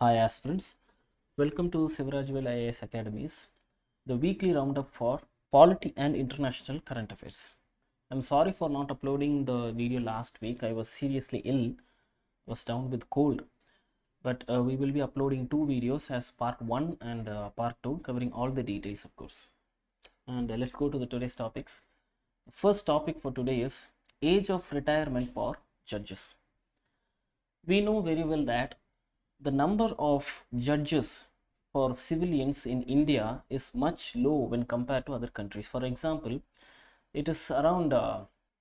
Hi aspirants, welcome to SIVARAJAVEL IAS Academies, the weekly roundup for polity and international current affairs. I'm sorry for not uploading the video last week. I was seriously ill, was down with cold, but we will be uploading two videos as part 1 and part 2 covering all the details, of course. And let's go to the today's topics. The first topic for today is age of retirement for judges. We know very well that the number of judges for civilians in India is much low when compared to other countries. For example, it is around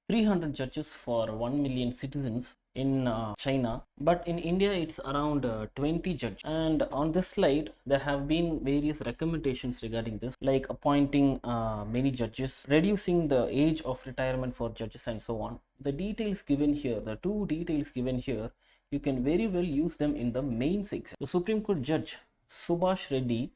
300 judges for 1 million citizens in China, but in India it's around 20 judges. And on this slide there have been various recommendations regarding this, like appointing many judges, reducing the age of retirement for judges, and so on. The details given here, the two details given here, you can very well use them in the mains exam. The Supreme Court Judge Subhash Reddy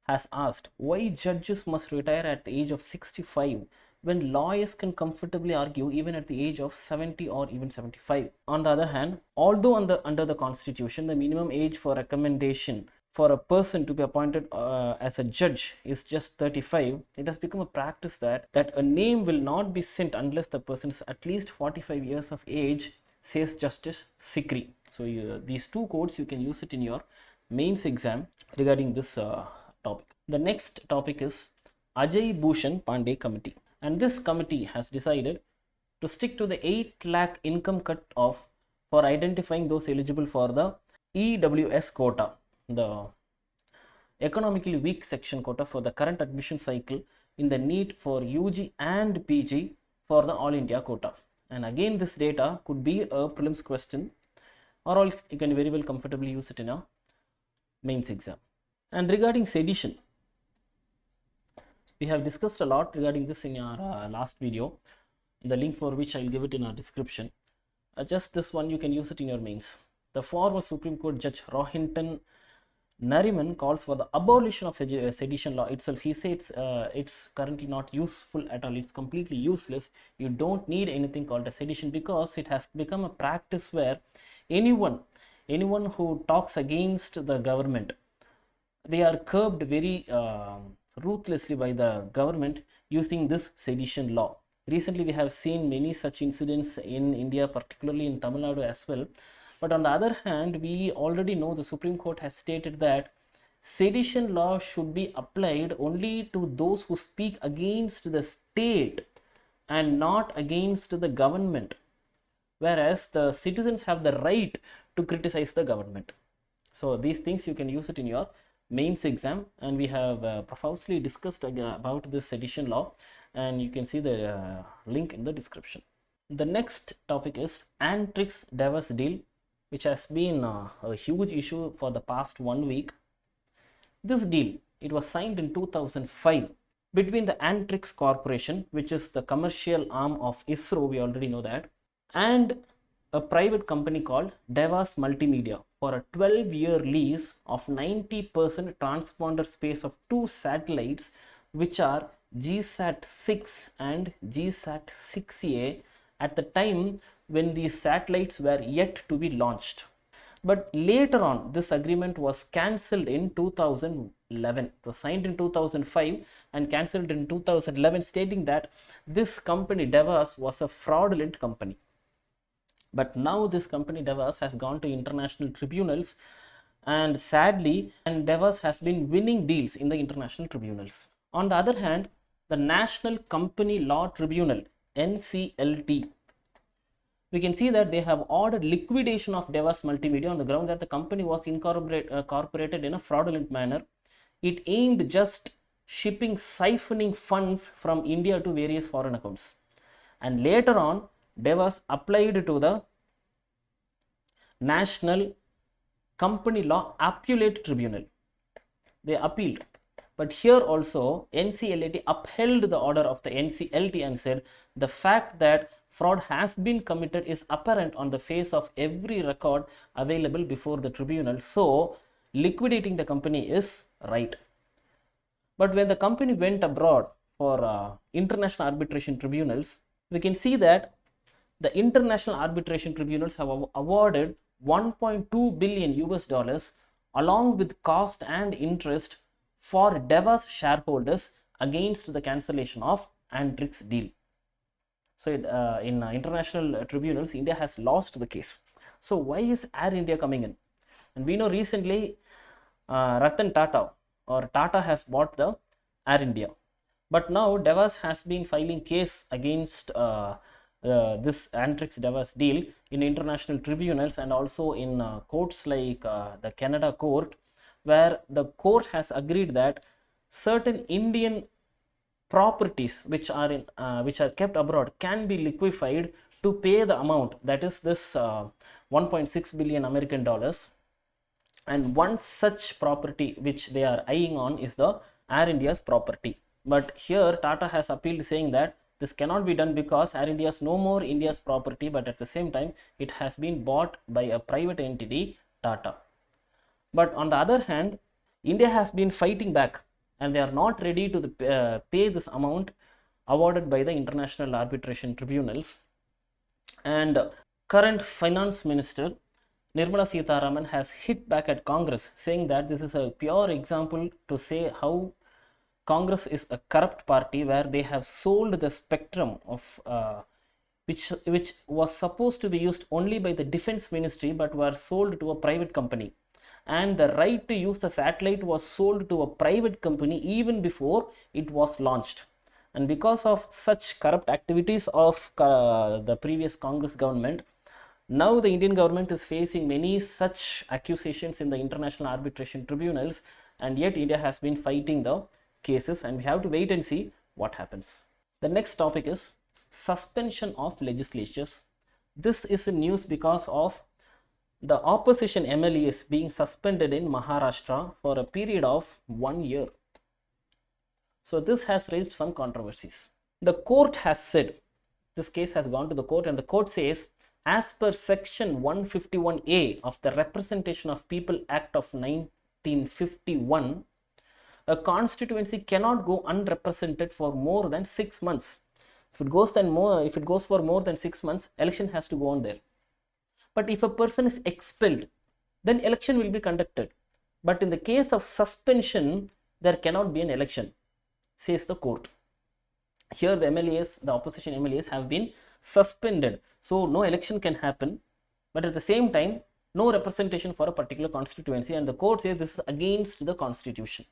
has asked why judges must retire at the age of 65 when lawyers can comfortably argue even at the age of 70 or even 75. On the other hand, although under the constitution the minimum age for recommendation for a person to be appointed as a judge is just 35, it has become a practice that a name will not be sent unless the person is at least 45 years of age, says Justice Sikri. So these two quotes you can use it in your mains exam regarding this topic. The next topic is Ajay Bhushan Pandey Committee, and this committee has decided to stick to the 8 lakh income cut off for identifying those eligible for the EWS quota, the economically weak section quota, for the current admission cycle in the NEET for UG and PG for the All India quota. And again, this data could be a prelims question, or else you can very well comfortably use it in a mains exam. And regarding sedition, we have discussed a lot regarding this in our last video, the link for which I'll give it in our description. Just this one, you can use it in your mains. The former Supreme Court Judge Rohinton Nariman calls for the abolition of sedition law itself. He says it's currently not useful at all. It's completely useless. You don't need anything called a sedition because it has become a practice where anyone who talks against the government, they are curbed very ruthlessly by the government using this sedition law. Recently, we have seen many such incidents in India, particularly in Tamil Nadu as well. But on the other hand, we already know the Supreme Court has stated that sedition law should be applied only to those who speak against the state and not against the government, whereas the citizens have the right to criticize the government. So these things you can use it in your mains exam, and we have profusely discussed about this sedition law, and you can see the link in the description. The next topic is Antrix Deal, which has been a huge issue for the past 1 week. This deal, it was signed in 2005 between the Antrix Corporation, which is the commercial arm of ISRO, we already know that, and a private company called Devas Multimedia for a 12-year lease of 90% transponder space of 2 satellites, which are GSAT-6 and GSAT-6A at the time when these satellites were yet to be launched. But later on, this agreement was cancelled in 2011. It was signed in 2005 and cancelled in 2011, stating that this company Devas was a fraudulent company. But now this company Devas has gone to international tribunals, and sadly, Devas has been winning deals in the international tribunals. On the other hand, the National Company Law Tribunal, NCLT, we can see that they have ordered liquidation of Devas Multimedia on the ground that the company was incorporated in a fraudulent manner. It aimed just siphoning funds from India to various foreign accounts. And later on, Devas applied to the National Company Law Appellate Tribunal. They appealed. But here also, NCLT upheld the order of the NCLT and said the fact that fraud has been committed is apparent on the face of every record available before the tribunal. So, liquidating the company is right. But when the company went abroad for international arbitration tribunals, we can see that the international arbitration tribunals have awarded $1.2 billion along with cost and interest for Devas shareholders against the cancellation of Antrix Deal. So in international tribunals, India has lost the case. So why is Air India coming in? And we know recently Ratan Tata or Tata has bought the Air India. But now Devas has been filing case against this Antrix Devas deal in international tribunals and also in courts like the Canada court, where the court has agreed that certain Indian properties which are kept abroad can be liquefied to pay the amount, that is this 1.6 billion American dollars. And one such property which they are eyeing on is the Air India's property. But here Tata has appealed, saying that this cannot be done because Air India is no more India's property, but at the same time it has been bought by a private entity, Tata. But on the other hand, India has been fighting back and they are not ready to pay this amount awarded by the international arbitration tribunals. And current finance minister Nirmala Sitharaman has hit back at Congress, saying that this is a pure example to say how Congress is a corrupt party, where they have sold the spectrum of which was supposed to be used only by the defense ministry but were sold to a private company, and the right to use the satellite was sold to a private company even before it was launched. And because of such corrupt activities of the previous Congress government, now the Indian government is facing many such accusations in the international arbitration tribunals, and yet India has been fighting the cases, and we have to wait and see what happens. The next topic is suspension of legislatures. This is in news because of the opposition MLAs being suspended in Maharashtra for a period of 1 year. So this has raised some controversies. The court has said, this case has gone to the court, and the court says, as per section 151A of the Representation of People Act of 1951, a constituency cannot go unrepresented for more than 6 months. If it goes for more than 6 months, election has to go on there. But if a person is expelled, then election will be conducted. But in the case of suspension, there cannot be an election, says the court. Here the MLAs, the opposition MLAs have been suspended. So no election can happen, but at the same time, no representation for a particular constituency, and the court says this is against the constitution.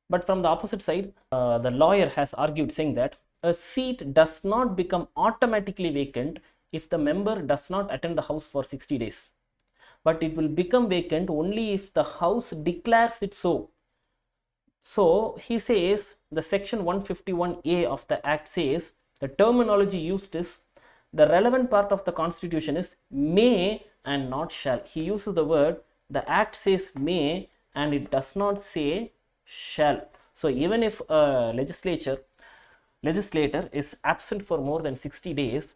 But from the opposite side, the lawyer has argued, saying that a seat does not become automatically vacant if the member does not attend the house for 60 days. But it will become vacant only if the house declares it so. So he says, the section 151A of the act says, the terminology used is, the relevant part of the constitution is may and not shall. He uses the word, the act says may and it does not say shall. So even if a legislator is absent for more than 60 days,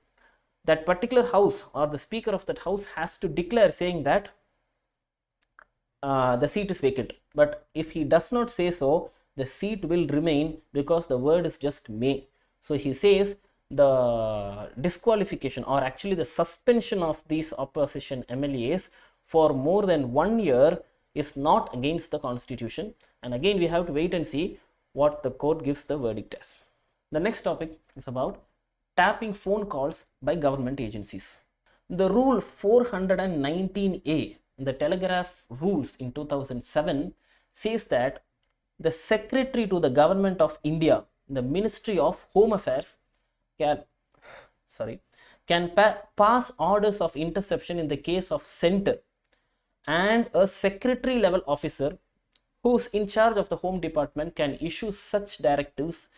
that particular house or the speaker of that house has to declare, saying that the seat is vacant. But if he does not say so, the seat will remain because the word is just may. So he says the disqualification, or actually the suspension of these opposition MLAs for more than 1 year is not against the constitution. And again, we have to wait and see what the court gives the verdict as. The next topic is about tapping phone calls by government agencies. The rule 419A in the Telegraph Rules in 2007 says that the Secretary to the Government of India, the Ministry of Home Affairs, can pass orders of interception in the case of center, and a secretary level officer who is in charge of the Home Department can issue such directives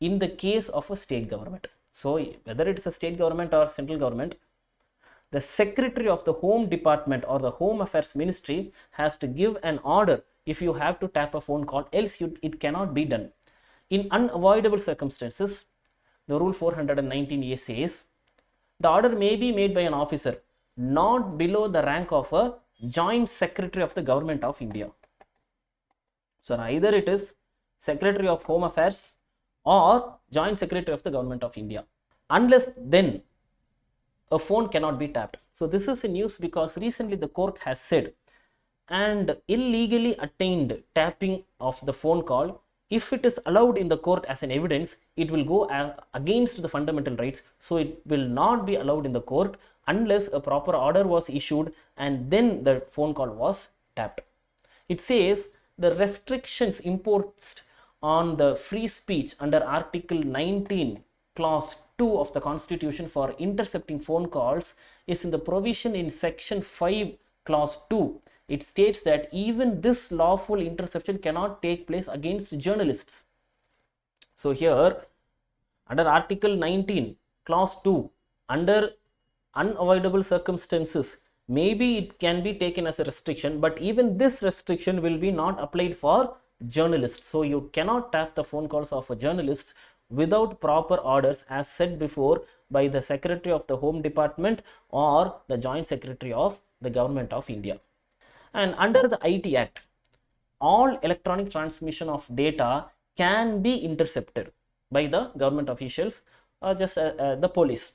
in the case of a state government. So whether it is a state government or central government, the Secretary of the Home Department or the Home Affairs Ministry has to give an order if you have to tap a phone call, else it cannot be done. In unavoidable circumstances, the rule 419A says, the order may be made by an officer not below the rank of a Joint Secretary of the Government of India. So either it is Secretary of Home Affairs or Joint Secretary of the Government of India. Unless then, a phone cannot be tapped. So this is a news because recently the court has said and illegally attained tapping of the phone call, if it is allowed in the court as an evidence, it will go against the fundamental rights. So it will not be allowed in the court unless a proper order was issued and then the phone call was tapped. It says the restrictions imposed on the free speech under Article 19 Clause 2 of the Constitution for intercepting phone calls is in the provision in Section 5 Clause 2. It states that even this lawful interception cannot take place against journalists. So here, under Article 19 Clause 2, under unavoidable circumstances, maybe it can be taken as a restriction, but even this restriction will be not applied for journalists. So you cannot tap the phone calls of a journalist without proper orders, as said before, by the Secretary of the Home Department or the Joint Secretary of the Government of India. And under the IT Act, all electronic transmission of data can be intercepted by the government officials or just the police.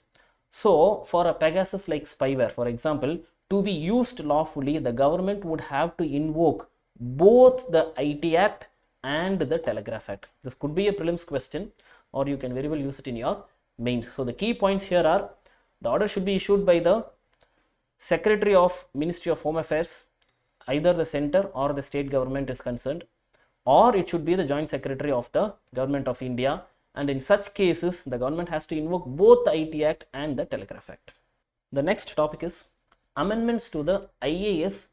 So for a Pegasus like spyware, for example, to be used lawfully, the government would have to invoke both the IT Act and the Telegraph Act. This could be a prelims question, or you can very well use it in your mains. So the key points here are: the order should be issued by the Secretary of Ministry of Home Affairs, either the center or the state government is concerned, or it should be the Joint Secretary of the Government of India, and in such cases the government has to invoke both the IT Act and the Telegraph Act. The next topic is amendments to the IAS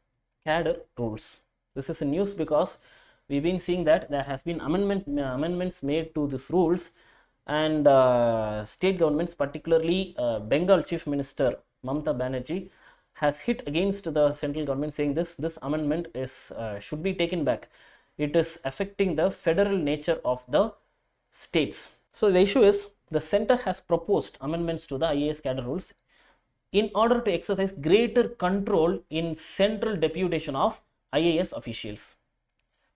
cadre rules. This is a news because we've been seeing that there has been amendments made to these rules, and state governments, particularly Bengal Chief Minister Mamata Banerjee, has hit against the central government, saying this amendment is should be taken back. It is affecting the federal nature of the states. So the issue is, the center has proposed amendments to the IAS cadre rules in order to exercise greater control in central deputation of IAS officials.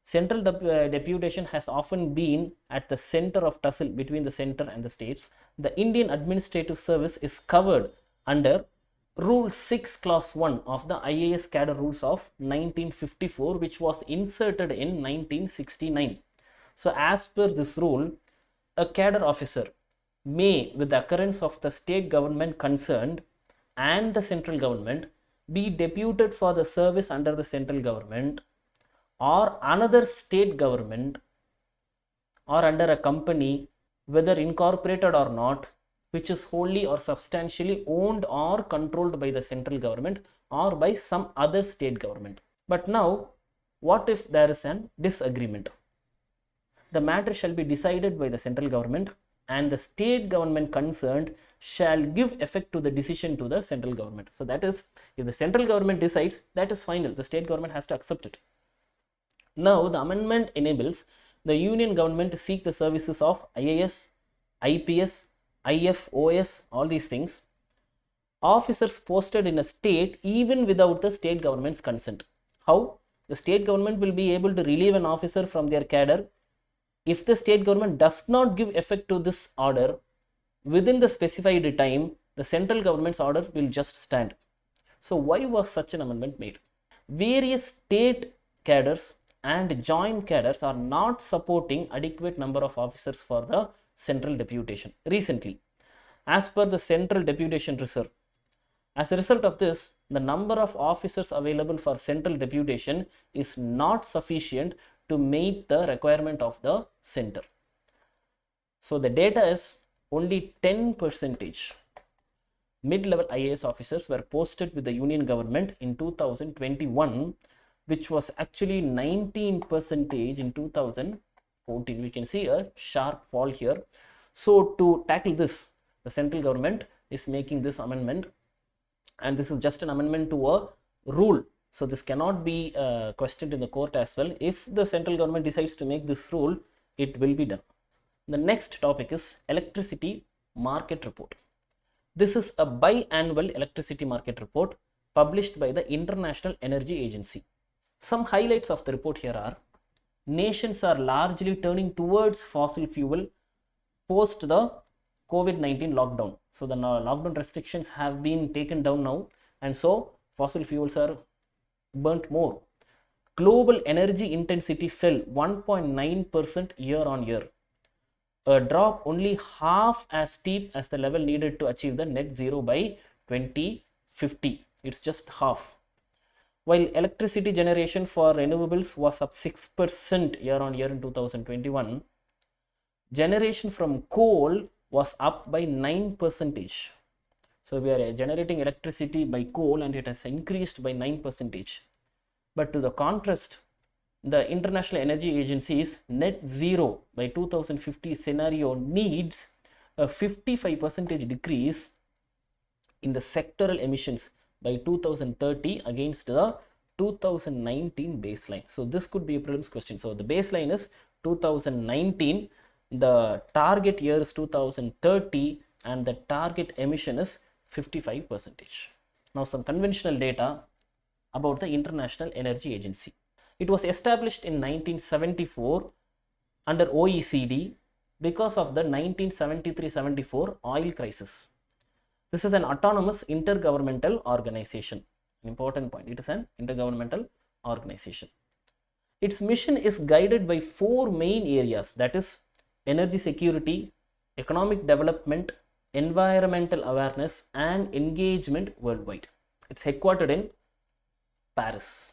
Central deputation has often been at the center of tussle between the center and the states. The Indian Administrative Service is covered under Rule 6 Clause 1 of the IAS cadre rules of 1954, which was inserted in 1969. So as per this rule, a cadre officer may, with the occurrence of the state government concerned and the central government, be deputed for the service under the central government or another state government or under a company, whether incorporated or not, which is wholly or substantially owned or controlled by the central government or by some other state government. But now, what if there is an disagreement? The matter shall be decided by the central government, and the state government concerned shall give effect to the decision to the central government. So that is, if the central government decides, that is final. The state government has to accept it. Now, the amendment enables the union government to seek the services of IAS, IPS, IFOS, all these things, officers posted in a state even without the state government's consent. How? The state government will be able to relieve an officer from their cadre if the state government does not give effect to this order within the specified time. The central government's order will just stand. So why was such an amendment made? Various state cadres and joint cadres are not supporting adequate number of officers for the central deputation recently, as per the central deputation reserve. As a result of this, the number of officers available for central deputation is not sufficient to meet the requirement of the center. So the data is only 10% mid-level IAS officers were posted with the union government in 2021, which was actually 19% in 2014. We can see a sharp fall here. So to tackle this, the central government is making this amendment, and this is just an amendment to a rule. So this cannot be questioned in the court as well. If the central government decides to make this rule, it will be done. The next topic is electricity market report. This is a biannual electricity market report published by the International Energy Agency. Some highlights of the report here are: nations are largely turning towards fossil fuel post the COVID-19 lockdown. So the lockdown restrictions have been taken down now, and so fossil fuels are burnt more. global energy intensity fell 1.9% year on year, a drop only half as steep as the level needed to achieve the net zero by 2050. It's just half. While electricity generation for renewables was up 6% year on year in 2021, generation from coal was up by 9%. So we are generating electricity by coal and it has increased by 9%. But to the contrast, the International Energy Agency's net zero by 2050 scenario needs a 55% decrease in the sectoral emissions by 2030 against the 2019 baseline. So this could be a prelims question. So the baseline is 2019, the target year is 2030, and the target emission is 55%. Now some conventional data about the International Energy Agency. It was established in 1974 under OECD because of the 1973-74 oil crisis. This is an autonomous intergovernmental organization. An important point, it is an intergovernmental organization. Its mission is guided by four main areas, that is energy security, economic development, environmental awareness, and engagement worldwide. It's headquartered in Paris.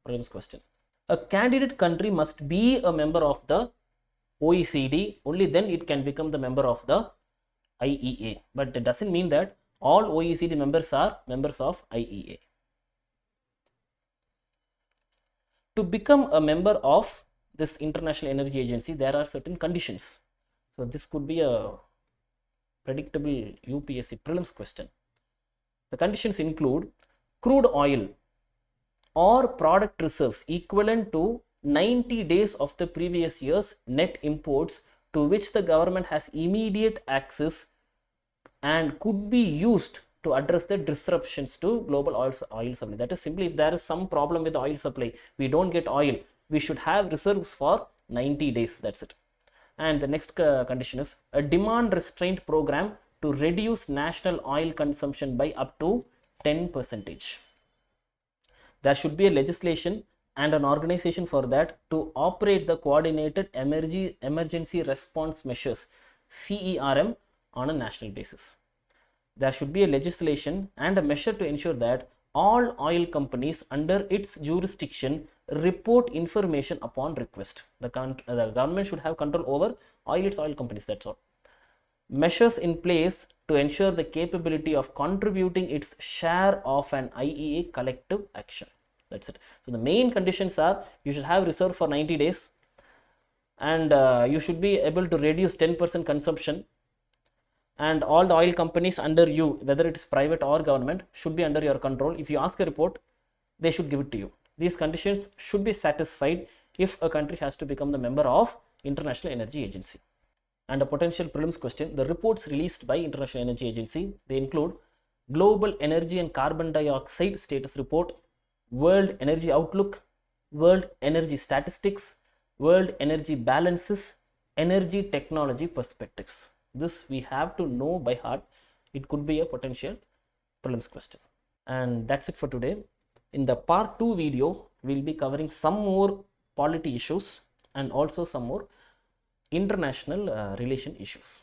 Prelims question. A candidate country must be a member of the OECD, only then it can become the member of the IEA. But it doesn't mean that all OECD members are members of IEA. To become a member of this International Energy Agency, there are certain conditions. So this could be a predictable UPSC prelims question. The conditions include crude oil or product reserves equivalent to 90 days of the previous year's net imports to which the government has immediate access and could be used to address the disruptions to global oil supply. That is simply, if there is some problem with the oil supply, we don't get oil, we should have reserves for 90 days. That's it. And the next condition is a demand restraint program to reduce national oil consumption by up to 10%. There should be a legislation and an organization for that to operate the coordinated emergency response measures CERM on a national basis. There should be a legislation and a measure to ensure that all oil companies under its jurisdiction report information upon request. The government should have control over its oil companies, that's all. Measures in place to ensure the capability of contributing its share of an IEA collective action. That's it. So the main conditions are, you should have reserve for 90 days and you should be able to reduce 10% consumption, and all the oil companies under you, whether it is private or government, should be under your control. If you ask a report, they should give it to you. These conditions should be satisfied if a country has to become the member of International Energy Agency. And a potential prelims question, the reports released by International Energy Agency, they include Global Energy and Carbon Dioxide Status Report, World Energy Outlook, World Energy Statistics, World Energy Balances, Energy Technology Perspectives. This we have to know by heart. It could be a potential prelims question. And that's it for today. In the part 2 video, we'll be covering some more polity issues and also some more international relation issues.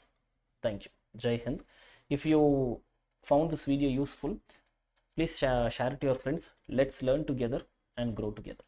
Thank you. Jai Hind. If you found this video useful, please share it to your friends. Let's learn together and grow together.